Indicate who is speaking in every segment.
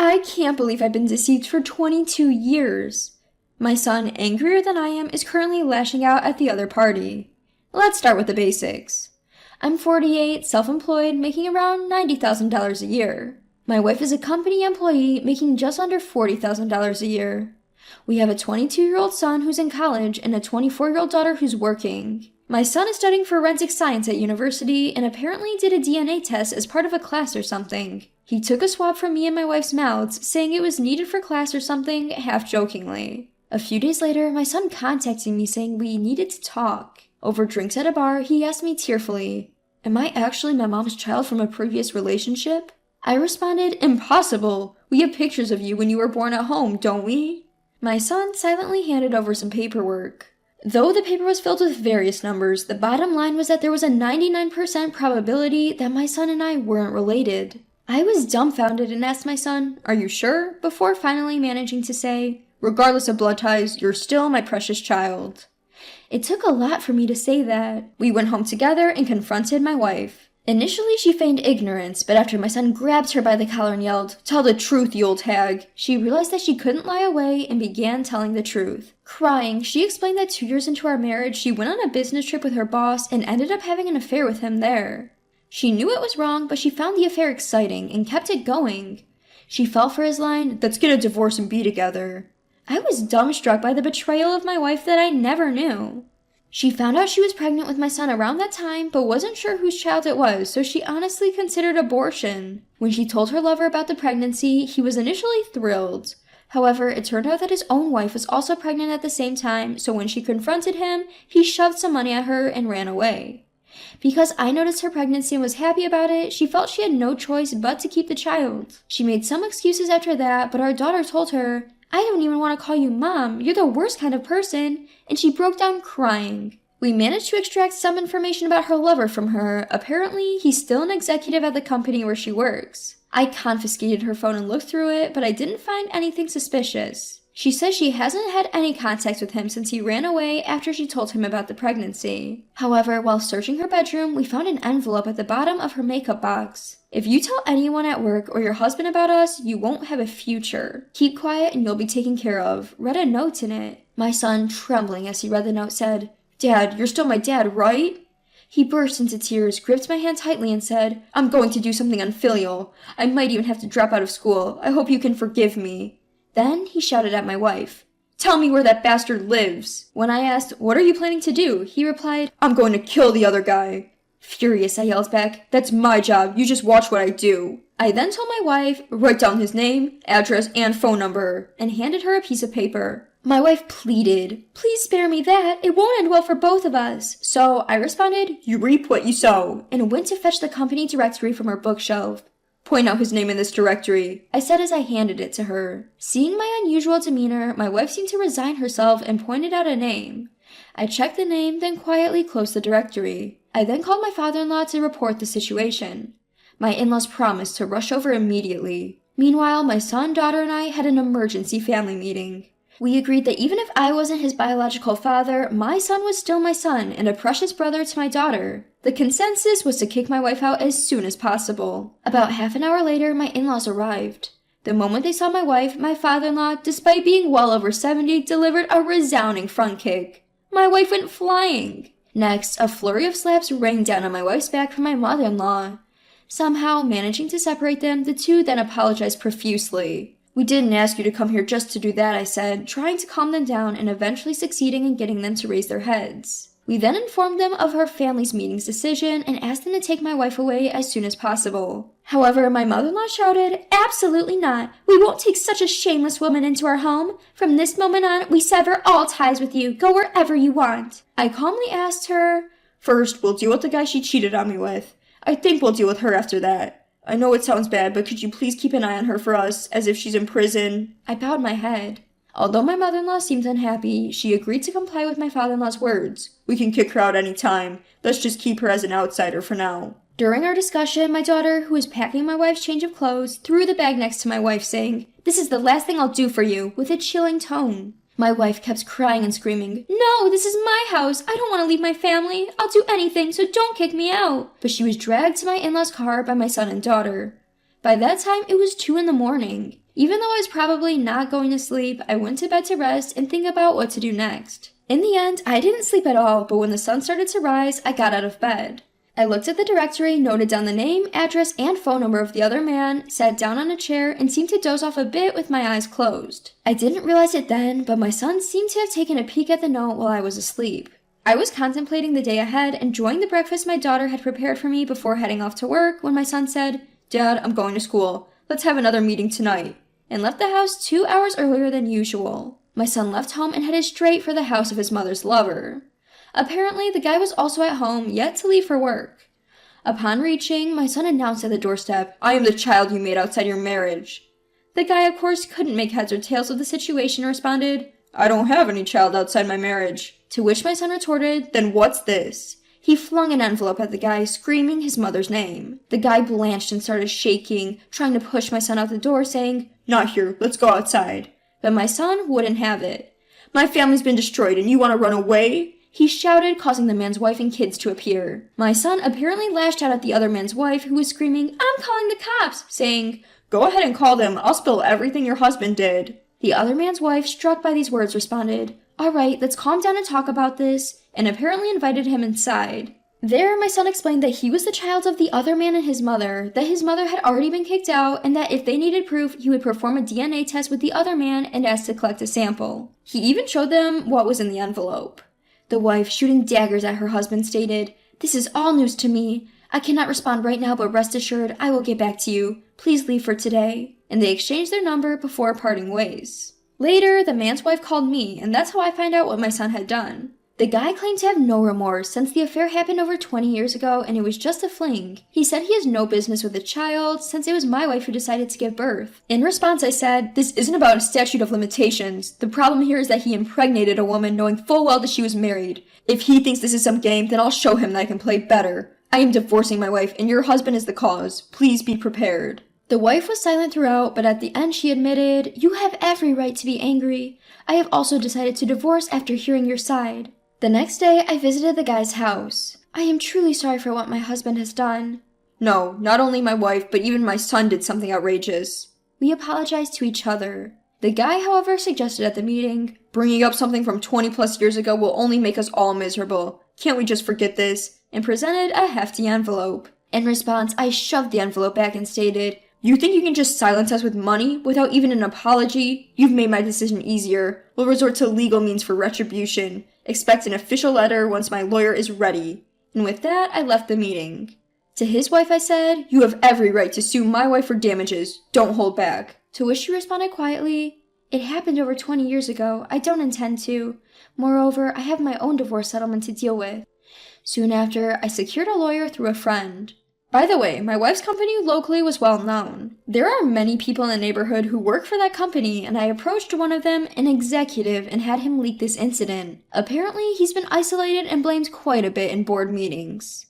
Speaker 1: I can't believe I've been deceived for 22 years. My son, angrier than I am, is currently lashing out at the other party. Let's start with the basics. I'm 48, self-employed, making around $90,000 a year. My wife is a company employee making just under $40,000 a year. We have a 22-year-old son who's in college and a 24-year-old daughter who's working. My son is studying forensic science at university and apparently did a DNA test as part of a class or something. He took a swab from me and my wife's mouths, saying it was needed for class or something, half-jokingly. A few days later, my son contacted me saying we needed to talk. Over drinks at a bar, he asked me tearfully, "Am I actually my mom's child from a previous relationship?" I responded, "Impossible! We have pictures of you when you were born at home, don't we?" My son silently handed over some paperwork. Though the paper was filled with various numbers, the bottom line was that there was a 99% probability that my son and I weren't related. I was dumbfounded and asked my son, "Are you sure?" before finally managing to say, "Regardless of blood ties, you're still my precious child." It took a lot for me to say that. We went home together and confronted my wife. Initially, she feigned ignorance, but after my son grabbed her by the collar and yelled, "Tell the truth, you old hag," she realized that she couldn't lie away and began telling the truth. Crying, she explained that 2 years into our marriage, she went on a business trip with her boss and ended up having an affair with him there. She knew it was wrong, but she found the affair exciting and kept it going. She fell for his line, "Let's get a divorce and be together." I was dumbstruck by the betrayal of my wife that I never knew. She found out she was pregnant with my son around that time, but wasn't sure whose child it was, so she honestly considered abortion. When she told her lover about the pregnancy, he was initially thrilled. However, it turned out that his own wife was also pregnant at the same time, so when she confronted him, he shoved some money at her and ran away. Because I noticed her pregnancy and was happy about it, she felt she had no choice but to keep the child. She made some excuses after that, but our daughter told her, "I don't even want to call you Mom, you're the worst kind of person," and she broke down crying. We managed to extract some information about her lover from her. Apparently, he's still an executive at the company where she works. I confiscated her phone and looked through it, but I didn't find anything suspicious. She says she hasn't had any contact with him since he ran away after she told him about the pregnancy. However, while searching her bedroom, we found an envelope at the bottom of her makeup box. "If you tell anyone at work or your husband about us, you won't have a future. Keep quiet and you'll be taken care of," read a note in it. My son, trembling as he read the note, said, "Dad, you're still my dad, right?" He burst into tears, gripped my hand tightly, and said, "I'm going to do something unfilial. I might even have to drop out of school. I hope you can forgive me." Then he shouted at my wife, "Tell me where that bastard lives." When I asked, "What are you planning to do?" he replied, "I'm going to kill the other guy." Furious, I yelled back, "That's my job. You just watch what I do." I then told my wife, "Write down his name, address, and phone number," and handed her a piece of paper. My wife pleaded, "Please spare me that. It won't end well for both of us." So I responded, "You reap what you sow," and went to fetch the company directory from her bookshelf. "Point out his name in this directory," I said as I handed it to her. Seeing my unusual demeanor, my wife seemed to resign herself and pointed out a name. I checked the name, then quietly closed the directory. I then called my father-in-law to report the situation. My in-laws promised to rush over immediately. Meanwhile, my son, daughter, and I had an emergency family meeting. We agreed that even if I wasn't his biological father, my son was still my son and a precious brother to my daughter. The consensus was to kick my wife out as soon as possible. About half an hour later, my in-laws arrived. The moment they saw my wife, my father-in-law, despite being well over 70, delivered a resounding front kick. My wife went flying. Next, a flurry of slaps rained down on my wife's back from my mother-in-law. Somehow, managing to separate them, the two then apologized profusely. "We didn't ask you to come here just to do that," I said, trying to calm them down and eventually succeeding in getting them to raise their heads. We then informed them of our family's meeting's decision and asked them to take my wife away as soon as possible. However, my mother-in-law shouted, "Absolutely not! We won't take such a shameless woman into our home. From this moment on, we sever all ties with you. Go wherever you want." I calmly asked her, "First, we'll deal with the guy she cheated on me with. I think we'll deal with her after that. I know it sounds bad, but could you please keep an eye on her for us, as if she's in prison?" I bowed my head. Although my mother-in-law seemed unhappy, she agreed to comply with my father-in-law's words. "We can kick her out any time. Let's just keep her as an outsider for now." During our discussion, my daughter, who was packing my wife's change of clothes, threw the bag next to my wife, saying, "This is the last thing I'll do for you," with a chilling tone. My wife kept crying and screaming, "No, this is my house. I don't want to leave my family. I'll do anything, so don't kick me out." But she was dragged to my in-laws' car by my son and daughter. By that time, it was 2 in the morning. Even though I was probably not going to sleep, I went to bed to rest and think about what to do next. In the end, I didn't sleep at all, but when the sun started to rise, I got out of bed. I looked at the directory, noted down the name, address, and phone number of the other man, sat down on a chair, and seemed to doze off a bit with my eyes closed. I didn't realize it then, but my son seemed to have taken a peek at the note while I was asleep. I was contemplating the day ahead, enjoying the breakfast my daughter had prepared for me before heading off to work, when my son said, "Dad, I'm going to school. Let's have another meeting tonight," and left the house 2 hours earlier than usual. My son left home and headed straight for the house of his mother's lover. Apparently, the guy was also at home, yet to leave for work. Upon reaching, my son announced at the doorstep, "I am the child you made outside your marriage." The guy, of course, couldn't make heads or tails of the situation and responded, "I don't have any child outside my marriage." To which my son retorted, "Then what's this?" He flung an envelope at the guy, screaming his mother's name. The guy blanched and started shaking, trying to push my son out the door, saying, "Not here, let's go outside." But my son wouldn't have it. "My family's been destroyed and you want to run away?" He shouted, causing the man's wife and kids to appear. My son apparently lashed out at the other man's wife, who was screaming, "I'm calling the cops," saying, "Go ahead and call them, I'll spill everything your husband did." The other man's wife, struck by these words, responded, "All right, let's calm down and talk about this," and apparently invited him inside. There, my son explained that he was the child of the other man and his mother, that his mother had already been kicked out, and that if they needed proof, he would perform a DNA test with the other man and ask to collect a sample. He even showed them what was in the envelope. The wife, shooting daggers at her husband, stated, "This is all news to me. I cannot respond right now, but rest assured, I will get back to you. Please leave for today." And they exchanged their number before parting ways. Later, the man's wife called me, and that's how I found out what my son had done. The guy claimed to have no remorse since the affair happened over 20 years ago and it was just a fling. He said he has no business with the child since it was my wife who decided to give birth. In response, I said, "This isn't about a statute of limitations. The problem here is that he impregnated a woman knowing full well that she was married. If he thinks this is some game, then I'll show him that I can play better. I am divorcing my wife and your husband is the cause. Please be prepared." The wife was silent throughout, but at the end she admitted, "You have every right to be angry. I have also decided to divorce after hearing your side." The next day, I visited the guy's house. "I am truly sorry for what my husband has done." "No, not only my wife, but even my son did something outrageous." We apologized to each other. The guy, however, suggested at the meeting, "Bringing up something from 20 plus years ago will only make us all miserable. Can't we just forget this?" and presented a hefty envelope. In response, I shoved the envelope back and stated, "You think you can just silence us with money without even an apology? You've made my decision easier. We'll resort to legal means for retribution. Expect an official letter once my lawyer is ready." And with that, I left the meeting. To his wife, I said, "You have every right to sue my wife for damages. Don't hold back." To which she responded quietly, "It happened over 20 years ago. I don't intend to. Moreover, I have my own divorce settlement to deal with." Soon after, I secured a lawyer through a friend. By the way, my wife's company locally was well known. There are many people in the neighborhood who work for that company, and I approached one of them, an executive, and had him leak this incident. Apparently, he's been isolated and blamed quite a bit in board meetings.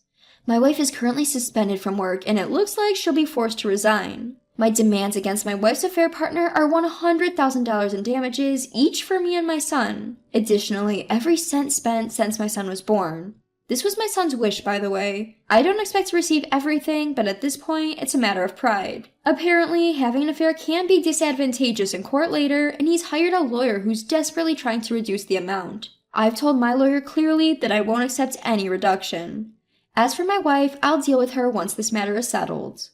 Speaker 1: My wife is currently suspended from work, and it looks like she'll be forced to resign. My demands against my wife's affair partner are $100,000 in damages, each for me and my son. Additionally, every cent spent since my son was born. This was my son's wish, by the way. I don't expect to receive everything, but at this point, it's a matter of pride. Apparently, having an affair can be disadvantageous in court later, and he's hired a lawyer who's desperately trying to reduce the amount. I've told my lawyer clearly that I won't accept any reduction. As for my wife, I'll deal with her once this matter is settled.